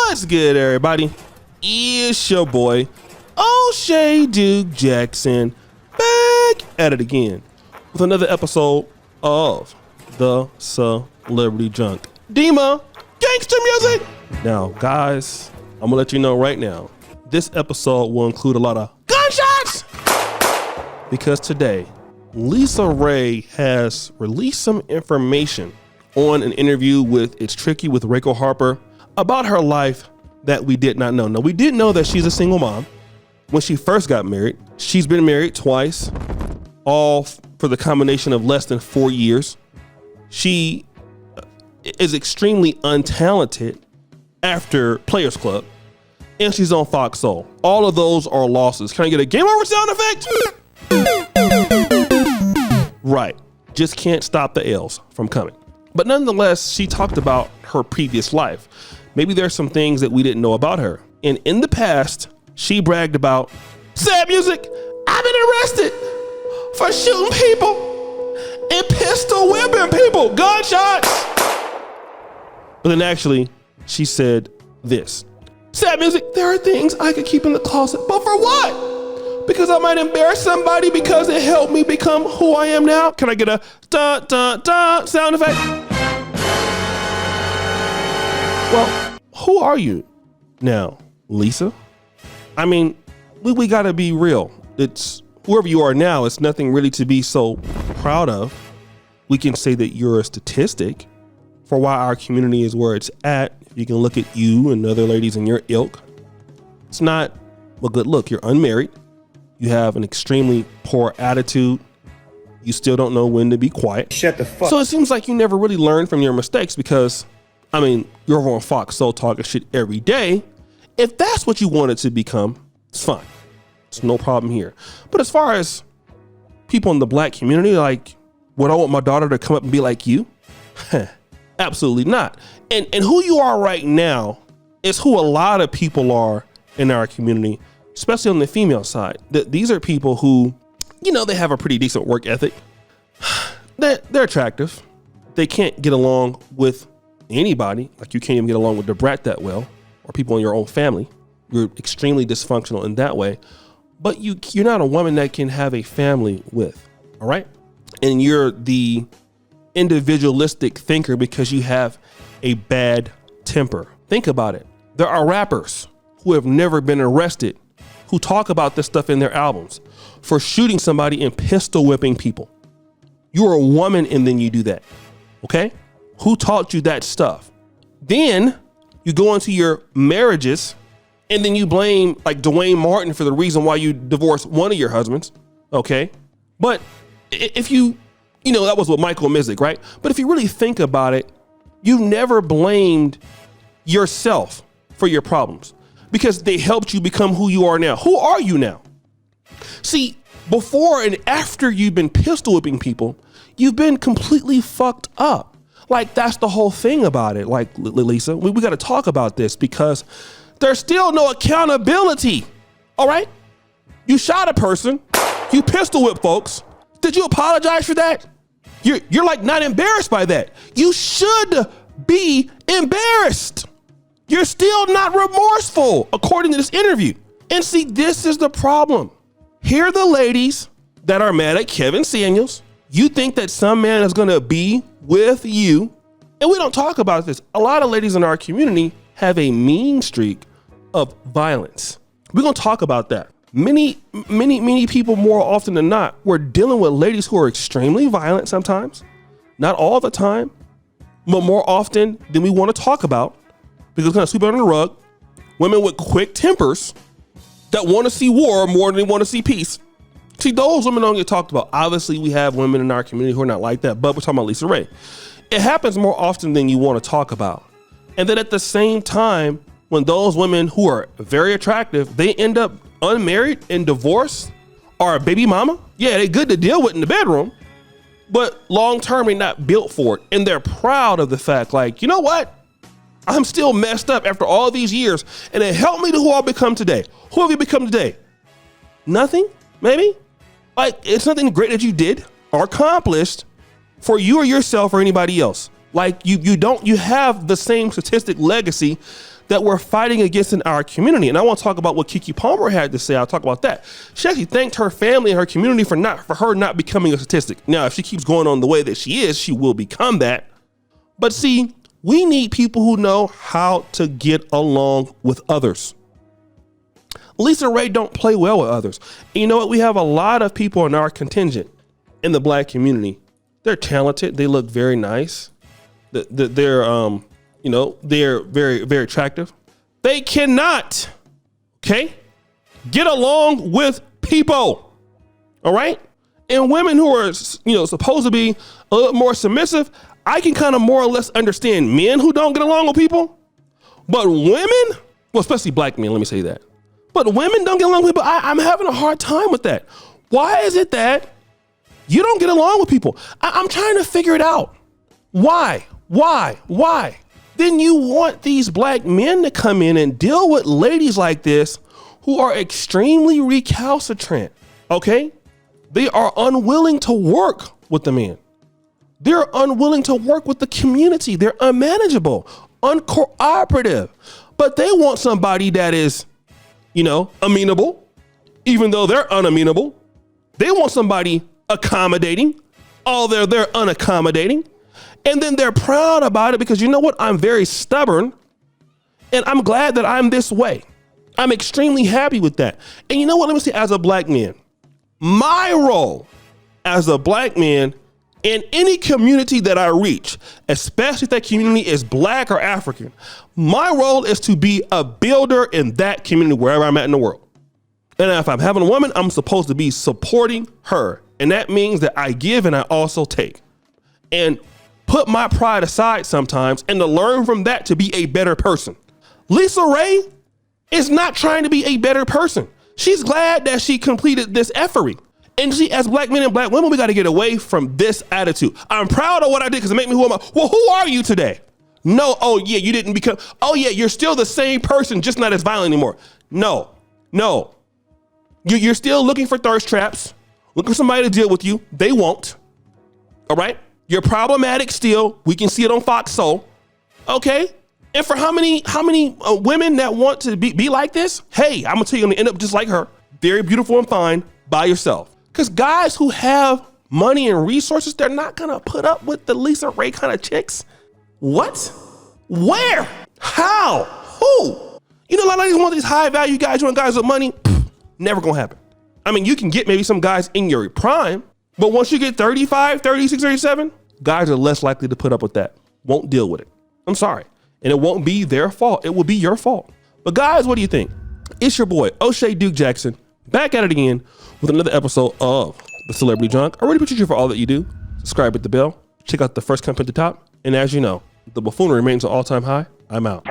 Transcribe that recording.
What's good, everybody? It's your boy, O'Shea Duke Jackson, back at it again with another episode of the Celebrity Junk. Dima, gangster music. Now, guys, I'm gonna let you know right now, this episode will include a lot of gunshots because today, LisaRaye has released some information on an interview with It's Tricky with Raquel Harper about her life that we did not know. Now, we did know that she's a single mom when she first got married. She's been married twice, all for the combination of less than 4 years. She is extremely untalented after Players Club, and she's on Fox Soul. All of those are losses. Can I get a game over sound effect? Right, just can't stop the L's from coming. But nonetheless, she talked about her previous life. Maybe there's some things that we didn't know about her. And in the past, she bragged about, sad music, I've been arrested for shooting people and pistol whipping people, gunshots. But then actually, she said this, sad music, there are things I could keep in the closet, but for what? Because I might embarrass somebody because it helped me become who I am now. Can I get a dun dun dun sound effect? Well, who are you now, Lisa? I mean, we gotta be real. It's whoever you are now, it's nothing really to be so proud of. We can say that you're a statistic for why our community is where it's at. You can look at you and other ladies in your ilk. It's not a good look. You're unmarried. You have an extremely poor attitude. You still don't know when to be quiet. Shut the fuck. So it seems like you never really learned from your mistakes because, I mean, you're over on Fox Soul talking shit every day. If that's what you wanted to become, it's fine. It's no problem here. But as far as people in the black community, like, would I want my daughter to come up and be like you? Absolutely not. And who you are right now is who a lot of people are in our community, especially on the female side. These are people who, you know, they have a pretty decent work ethic. They're attractive. They can't get along with anybody. Like you can't even get along with the brat that well, or people in your own family. You're extremely dysfunctional in that way. But you're not a woman that can have a family with, all right? And you're the individualistic thinker because you have a bad temper. Think about it. There are rappers who have never been arrested who talk about this stuff in their albums for shooting somebody and pistol whipping people. You're a woman and then you do that, okay? Who taught you that stuff? Then you go into your marriages and then you blame like Dwayne Martin for the reason why you divorced one of your husbands, okay? But if you know, that was with Michael Mizik, right? But if you really think about it, you never blamed yourself for your problems because they helped you become who you are now. Who are you now? See, before and after you've been pistol whipping people, you've been completely fucked up. Like, that's the whole thing about it. Like, Lisa, we got to talk about this because there's still no accountability. All right? You shot a person. You pistol whip folks. Did you apologize for that? You're like not embarrassed by that. You should be embarrassed. You're still not remorseful, according to this interview. And see, this is the problem. Here are the ladies that are mad at Kevin Samuels. You think that some man is gonna be with you. And we don't talk about this. A lot of ladies in our community have a mean streak of violence. We're gonna talk about that. Many people, more often than not, we're dealing with ladies who are extremely violent sometimes. Not all the time, but more often than we want to talk about because it's kind of sweep it under the rug. Women with quick tempers that want to see war more than they want to see peace. See, those women don't get talked about. Obviously, we have women in our community who are not like that, but we're talking about LisaRaye. It happens more often than you want to talk about. And then at the same time, when those women who are very attractive, they end up unmarried and divorced or a baby mama. Yeah, they're good to deal with in the bedroom, but long-term, they're not built for it. And they're proud of the fact, like, you know what? I'm still messed up after all these years and it helped me to who I've become today. Who have you become today? Nothing, maybe? Like, it's nothing great that you did or accomplished for you or yourself or anybody else. Like you have the same statistic legacy that we're fighting against in our community. And I want to talk about what Keke Palmer had to say. I'll talk about that. She actually thanked her family and her community for her not becoming a statistic. Now, if she keeps going on the way that she is, she will become that. But see, we need people who know how to get along with others. LisaRaye don't play well with others. And you know what? We have a lot of people in our contingent in the black community. They're talented. They look very nice. They're very, very attractive. They cannot, get along with people. All right. And women who are, supposed to be a little more submissive, I can kind of more or less understand men who don't get along with people. But women, well, especially black men, let me say that. But women don't get along with people. I'm having a hard time with that. Why is it that you don't get along with people? I'm trying to figure it out. Why? Then you want these black men to come in and deal with ladies like this who are extremely recalcitrant, okay? They are unwilling to work with the man. They're unwilling to work with the community. They're unmanageable, uncooperative, but they want somebody that is, amenable, even though they're unamenable. They want somebody accommodating, although they're unaccommodating. And then they're proud about it because you know what? I'm very stubborn and I'm glad that I'm this way. I'm extremely happy with that. And you know what? Let me say, as a black man, my role as a black man in any community that I reach, especially if that community is black or African, my role is to be a builder in that community wherever I'm at in the world. And if I'm having a woman, I'm supposed to be supporting her. And that means that I give and I also take. And put my pride aside sometimes and to learn from that to be a better person. LisaRaye is not trying to be a better person. She's glad that she completed this efforting. And she, as black men and black women, we got to get away from this attitude. I'm proud of what I did because it made me who am I? Well, who are you today? No, oh yeah, you didn't become, oh yeah, you're still the same person, just not as violent anymore. No. You're still looking for thirst traps, looking for somebody to deal with you. They won't, all right? You're problematic still. We can see it on Fox Soul. Okay. And for how many women that want to be like this? Hey, I'm gonna tell you, you're gonna end up just like her. Very beautiful and fine by yourself. Because guys who have money and resources, they're not gonna put up with the LisaRaye kind of chicks. What? Where? How? Who? A lot of ladies want these high value guys, you want guys with money. Never gonna happen. I mean, you can get maybe some guys in your prime, but once you get 35, 36, 37, guys are less likely to put up with that. Won't deal with it. I'm sorry. And it won't be their fault. It will be your fault. But guys, what do you think? It's your boy, O'Shea Duke Jackson, back at it again with another episode of The Celebrity Junk. I really appreciate you for all that you do. Subscribe, hit the bell, check out the first comment at the top. And as you know, the buffoonery remains an all-time high. I'm out.